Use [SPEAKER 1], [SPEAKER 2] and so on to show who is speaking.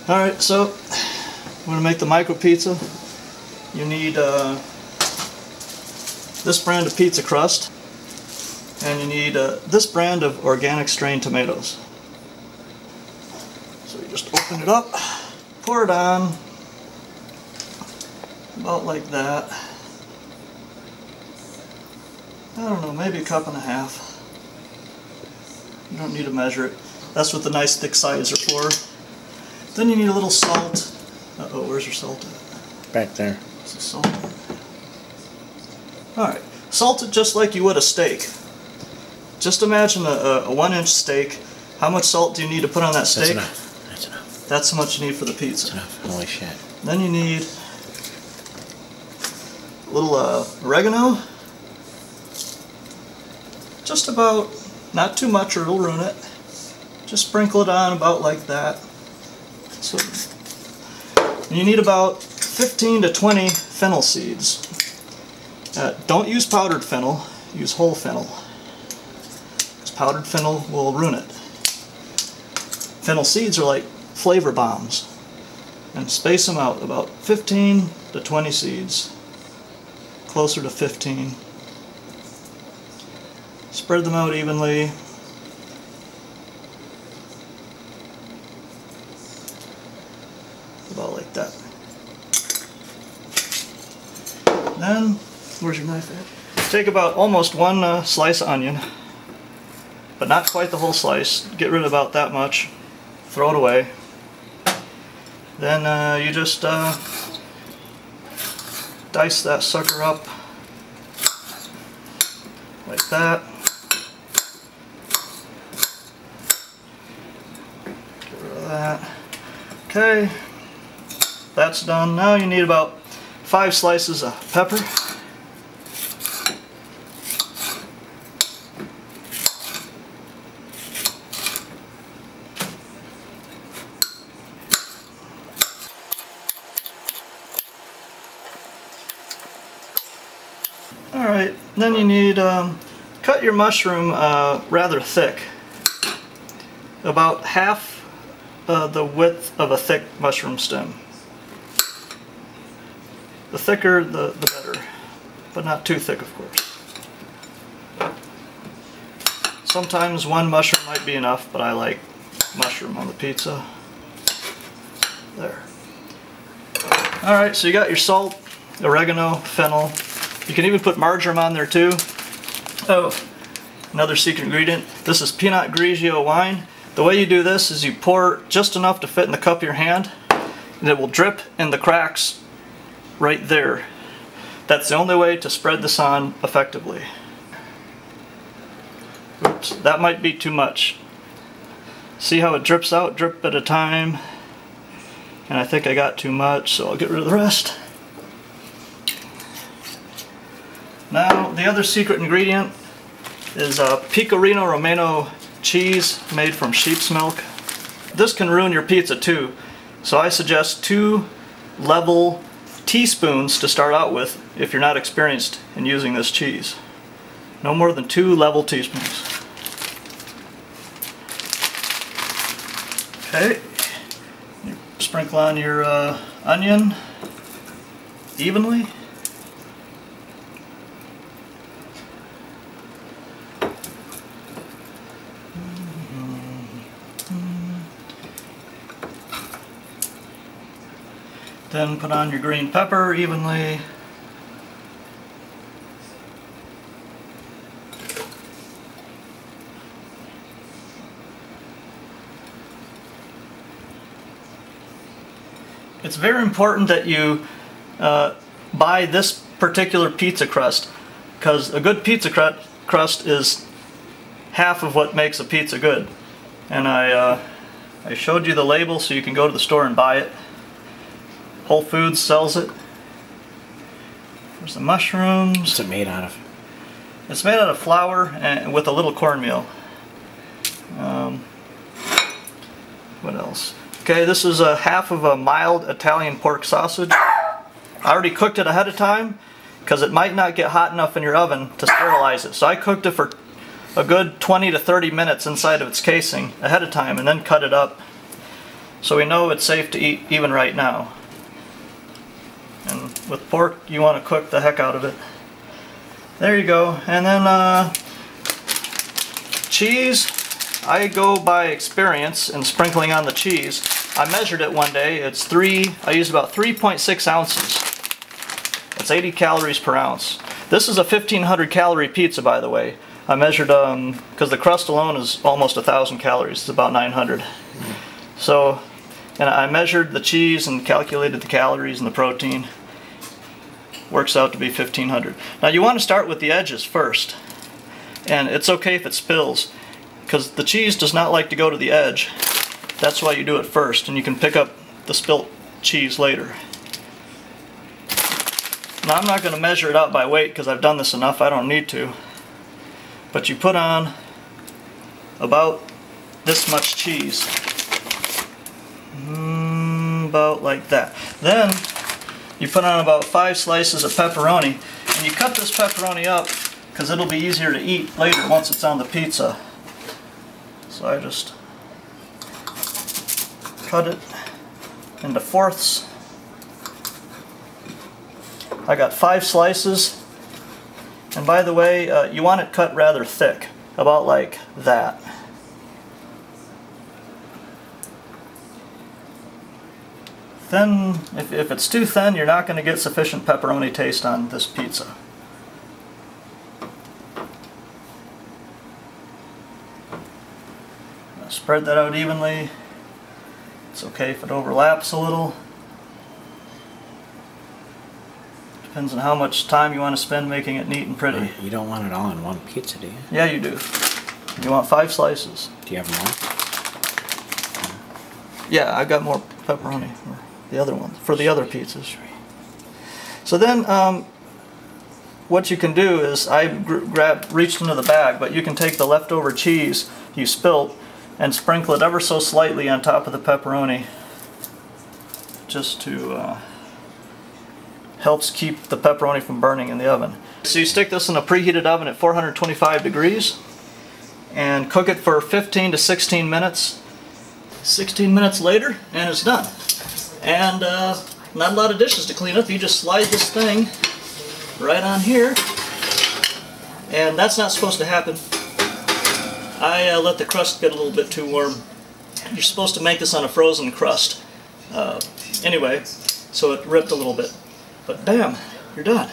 [SPEAKER 1] Alright, so I'm going to make the micro pizza. You need this brand of pizza crust, and you need this brand of organic strained tomatoes. So you just open it up, pour it on, about like that. I don't know, maybe a cup and a half. You don't need to measure it. That's what the nice thick sides are for. Then you need a little salt. Uh-oh, where's your salt at?
[SPEAKER 2] Back there.
[SPEAKER 1] What's the salt? Alright, salt it just like you would a steak. Just imagine a 1-inch steak. How much salt do you need to put on that steak?
[SPEAKER 2] That's enough. That's enough.
[SPEAKER 1] That's how much you need for the pizza.
[SPEAKER 2] That's enough. Holy shit.
[SPEAKER 1] Then you need a little oregano. Just about, not too much or it'll ruin it. Just sprinkle it on about like that. So, you need about 15 to 20 fennel seeds. Don't use powdered fennel, use whole fennel. Because powdered fennel will ruin it. Fennel seeds are like flavor bombs. And space them out, about 15 to 20 seeds. Closer to 15. Spread them out evenly. About like that. Then, where's your knife at? Take about almost one slice of onion, but not quite the whole slice. Get rid of about that much. Throw it away. Then you just dice that sucker up like that. Get rid of that. Okay. That's done. Now you need about 5 slices of pepper. Alright, then you need, cut your mushroom rather thick. About half the width of a thick mushroom stem. The thicker, the better, but not too thick, of course. Sometimes one mushroom might be enough, but I like mushroom on the pizza. There. Alright, so you got your salt, oregano, fennel. You can even put marjoram on there too. Oh, another secret ingredient. This is Pinot Grigio wine. The way you do this is you pour just enough to fit in the cup of your hand, and it will drip in the cracks right there. That's the only way to spread this on effectively. Oops, that might be too much. See how it drips out, drip at a time? And I think I got too much, so I'll get rid of the rest. Now, the other secret ingredient is Pecorino Romano cheese made from sheep's milk. This can ruin your pizza too, so I suggest 2 level teaspoons to start out with if you're not experienced in using this cheese. No more than 2 level teaspoons. Okay, you sprinkle on your onion evenly. Then put on your green pepper evenly. It's very important that you buy this particular pizza crust, because a good pizza crust is half of what makes a pizza good. And I showed you the label so you can go to the store and buy it. Whole Foods sells it. There's the mushrooms.
[SPEAKER 2] What's it made out of?
[SPEAKER 1] It's made out of flour and with a little cornmeal. What else? Okay, this is a half of a mild Italian pork sausage. I already cooked it ahead of time because it might not get hot enough in your oven to sterilize it. So I cooked it for a good 20 to 30 minutes inside of its casing ahead of time and then cut it up. so we know it's safe to eat even right now. And with pork, you want to cook the heck out of it. There you go. And then cheese, I go by experience in sprinkling on the cheese. I measured it one day. I used about 3.6 ounces. It's 80 calories per ounce. This is a 1,500 calorie pizza, by the way. I measured, because the crust alone is almost 1,000 calories. It's about 900. So, and I measured the cheese and calculated the calories and the protein. Works out to be 1,500. Now you want to start with the edges first. And it's okay if it spills, because the cheese does not like to go to the edge. That's why you do it first, and you can pick up the spilt cheese later. Now I'm not going to measure it out by weight because I've done this enough, I don't need to. But you put on about this much cheese. About like that. Then you put on about 5 slices of pepperoni, and you cut this pepperoni up because it'll be easier to eat later once it's on the pizza. So I just cut it into fourths. I got 5 slices, and by the way, you want it cut rather thick, about like that. Thin, if it's too thin, you're not going to get sufficient pepperoni taste on this pizza. Spread that out evenly. It's okay if it overlaps a little. Depends on how much time you want to spend making it neat and pretty.
[SPEAKER 2] You don't want it all in one pizza, do you?
[SPEAKER 1] Yeah, you do. You want 5 slices.
[SPEAKER 2] Do you have more?
[SPEAKER 1] Yeah, I've got more pepperoni. The other one, for the other pizzas. So then, what you can do is, I reached into the bag, but you can take the leftover cheese you spilt and sprinkle it ever so slightly on top of the pepperoni, just to helps keep the pepperoni from burning in the oven. So you stick this in a preheated oven at 425 degrees and cook it for 15 to 16 minutes. 16 minutes later and it's done. And not a lot of dishes to clean up. You just slide this thing right on here, and that's not supposed to happen. I let the crust get a little bit too warm. You're supposed to make this on a frozen crust. Anyway, so it ripped a little bit. But bam, you're done.